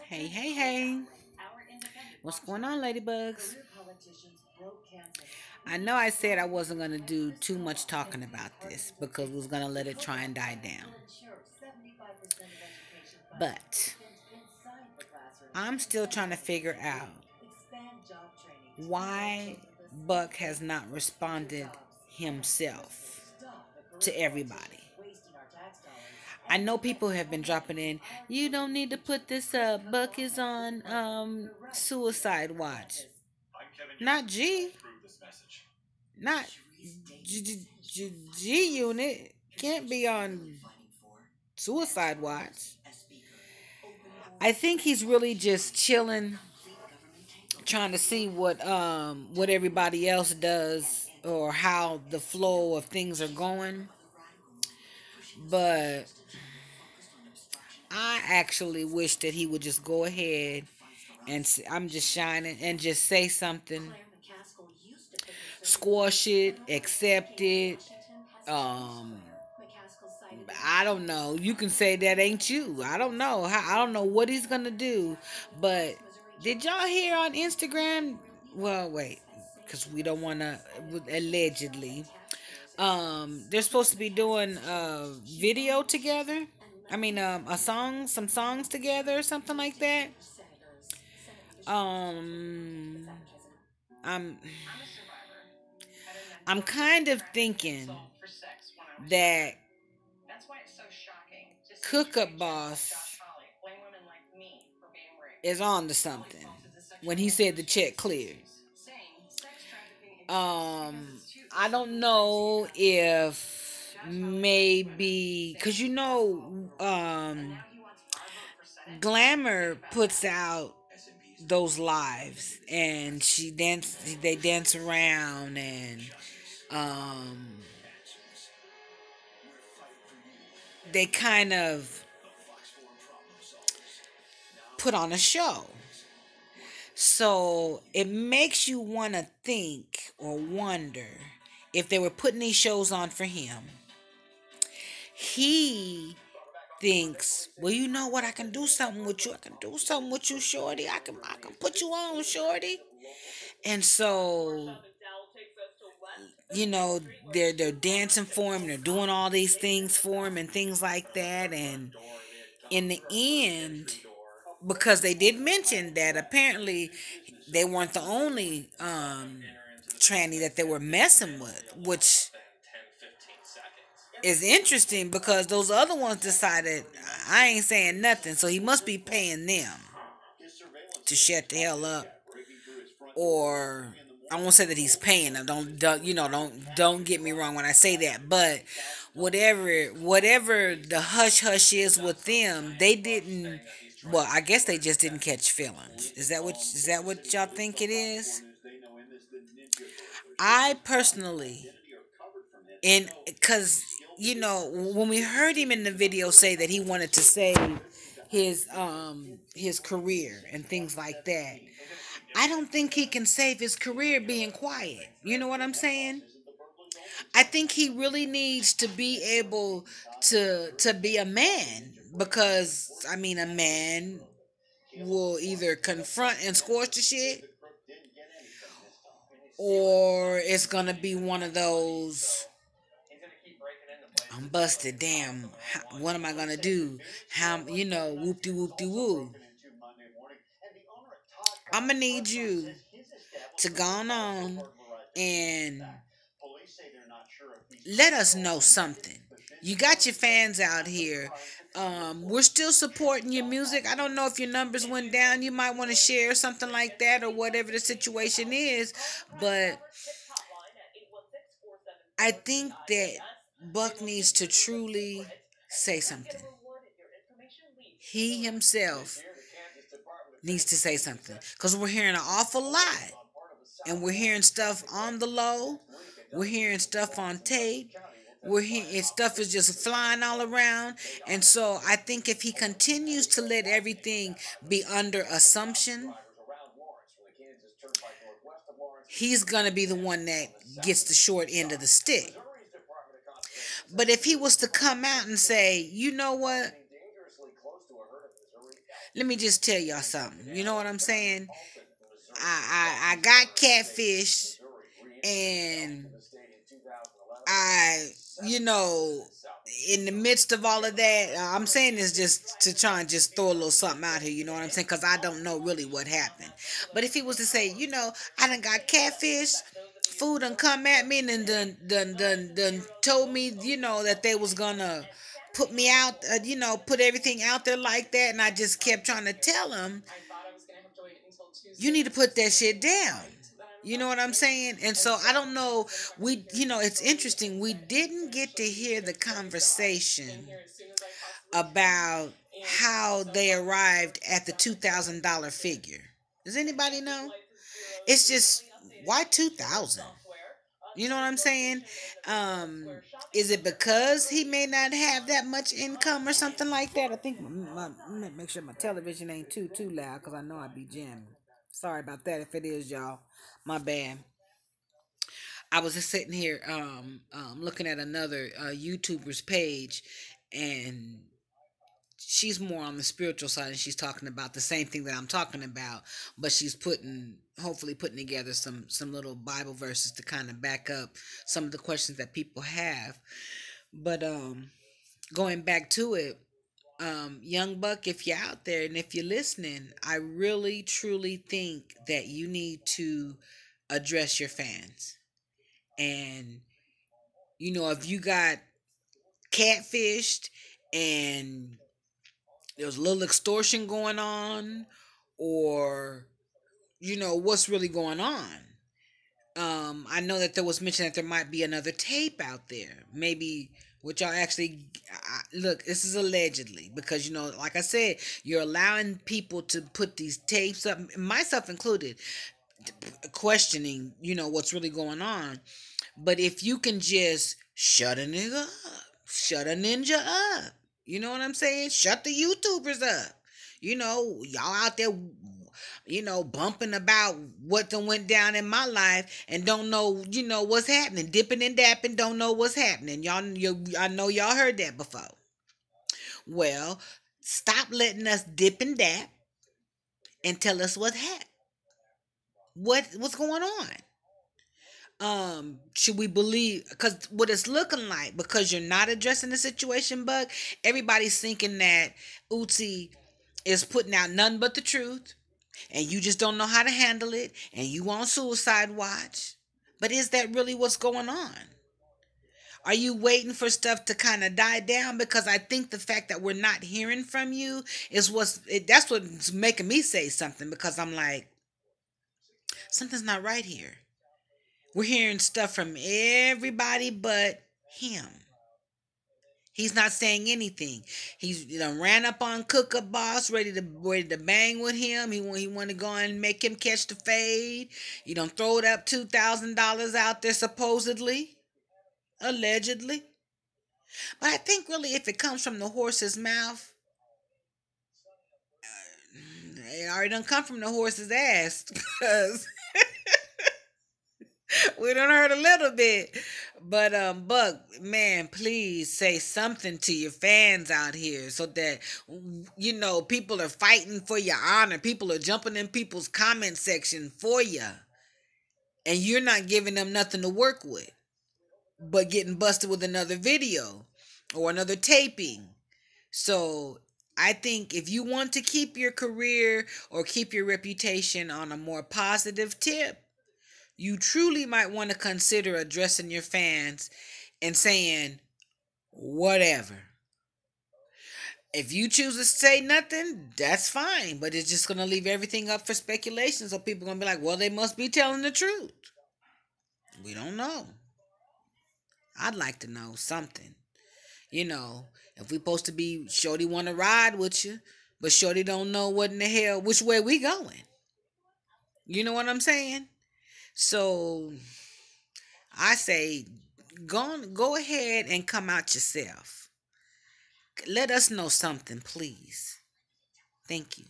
Hey, hey, hey. What's going on, ladybugs? I know I said I wasn't going to do too much talking about this because we was going to let it try and die down. But I'm still trying to figure out why Buck has not responded himself to everybody. I know people have been dropping in. You don't need to put this up. Buck is on suicide watch. Not G. Not G Unit. Can't be on suicide watch. I think he's really just chilling, trying to see what everybody else does or how the flow of things are going. But I actually wish that he would just go ahead and I'm just shining and just say something, squash it, accept it. Um, I don't know. You can say that ain't you. I don't know. I don't know what he's gonna do. But did y'all hear on Instagram? Well, wait, because we don't want to allegedly. They're supposed to be doing a video together. I mean, a song, some songs together, or something like that. Um, I'm I'm kind of thinking that Cook Up Boss is on to something when he said the check cleared. I don't know if maybe because Glamour puts out those lives and they dance around and um they kind of put on a show. So it makes you want to think or wonder if they were putting these shows on for him. He thinks, well, you know what? I can do something with you. I can do something with you, shorty. I can put you on, shorty. And so, you know, they're dancing for him. They're doing all these things for him and things like that. And in the end, because they did mention that apparently they weren't the only tranny that they were messing with, which is interesting because those other ones decided I ain't saying nothing, so he must be paying them to shut the hell up. Or I won't say that he's paying them. Don't get me wrong when I say that, but whatever the hush hush is with them, they didn't. Well, I guess they just didn't catch feelings. Is that what y'all think it is? I personally, and because when we heard him in the video say that he wanted to save his career and things like that, I don't think he can save his career being quiet. You know what I'm saying? I think he really needs to be able to be a man because I mean a man will either confront and squash the shit or it's gonna be one of those I'm busted. Damn. What am I gonna do? How whoop de whoop de woo. I'm gonna need you to go on and let us know something. You got your fans out here. We're still supporting your music. I don't know if your numbers went down. You might want to share something like that or whatever the situation is. But I think that Buck needs to truly say something. He himself needs to say something because we're hearing an awful lot and we're hearing stuff on the low, we're hearing stuff on tape, we're hearing stuff is just flying all around. And so I think if he continues to let everything be under assumption, he's gonna be the one that gets the short end of the stick. But if he was to come out and say, you know what, let me just tell y'all something. You know what I'm saying? I got catfish, and I, you know, in the midst of all of that, I'm saying this just to try and just throw a little something out here. You know what I'm saying? Because I don't know really what happened. But if he was to say, I done got catfish, food done come at me and then done told me, that they was gonna put me out, put everything out there like that, and I just kept trying to tell him, you need to put that shit down. You know what I'm saying? And so I don't know. It's interesting. We didn't get to hear the conversation about how they arrived at the $2,000 figure. Does anybody know? It's just, why 2,000? You know what I'm saying? Um, is it because he may not have that much income or something like that? I think make sure my television ain't too loud because I know I'd be jamming. Sorry about that if it is, y'all. My bad. I was just sitting here looking at another YouTuber's page, and she's more on the spiritual side, and she's talking about the same thing that I'm talking about, but she's hopefully putting together some little Bible verses to kind of back up some of the questions that people have. But going back to it, young buck, if you're out there and if you're listening, I really truly think that you need to address your fans. And if you got catfished and there's a little extortion going on, or what's really going on. I know that there was mention that there might be another tape out there, maybe, which y'all actually look. This is allegedly, because like I said, you're allowing people to put these tapes up, myself included, questioning what's really going on. But if you can just shut a nigga up, shut a ninja up, you know what I'm saying? Shut the YouTubers up. Y'all out there, bumping about what done went down in my life and don't know, what's happening. Dipping and dapping, don't know what's happening. I know y'all heard that before. Well, stop letting us dip and dap and tell us what's going on. Should we believe, because what it's looking like, because you're not addressing the situation, Buck, everybody's thinking that Uzi is putting out nothing but the truth, and you just don't know how to handle it, and you on suicide watch. But is that really what's going on? Are you waiting for stuff to kind of die down? Because I think the fact that we're not hearing from you is that's what's making me say something, because I'm like, something's not right here. We're hearing stuff from everybody but him. He's not saying anything. He's ran up on Cooker Boss, ready to bang with him. He want to go and make him catch the fade. You don't throw that $2,000 out there, supposedly, allegedly. But I think really, if it comes from the horse's mouth, it already done come from the horse's ass. Because we done heard a little bit. But Buck, man, please say something to your fans out here, so that people are fighting for your honor. People are jumping in people's comment section for you, and you're not giving them nothing to work with, but getting busted with another video or another taping. So I think if you want to keep your career or keep your reputation on a more positive tip, you truly might want to consider addressing your fans and saying, whatever. If you choose to say nothing, that's fine, but it's just going to leave everything up for speculation. So people are going to be like, well, they must be telling the truth. We don't know. I'd like to know something. If we supposed to be, Shorty want to ride with you, but Shorty don't know what in the hell, which way we going. You know what I'm saying? So I say, go ahead and come out yourself. Let us know something, please. Thank you.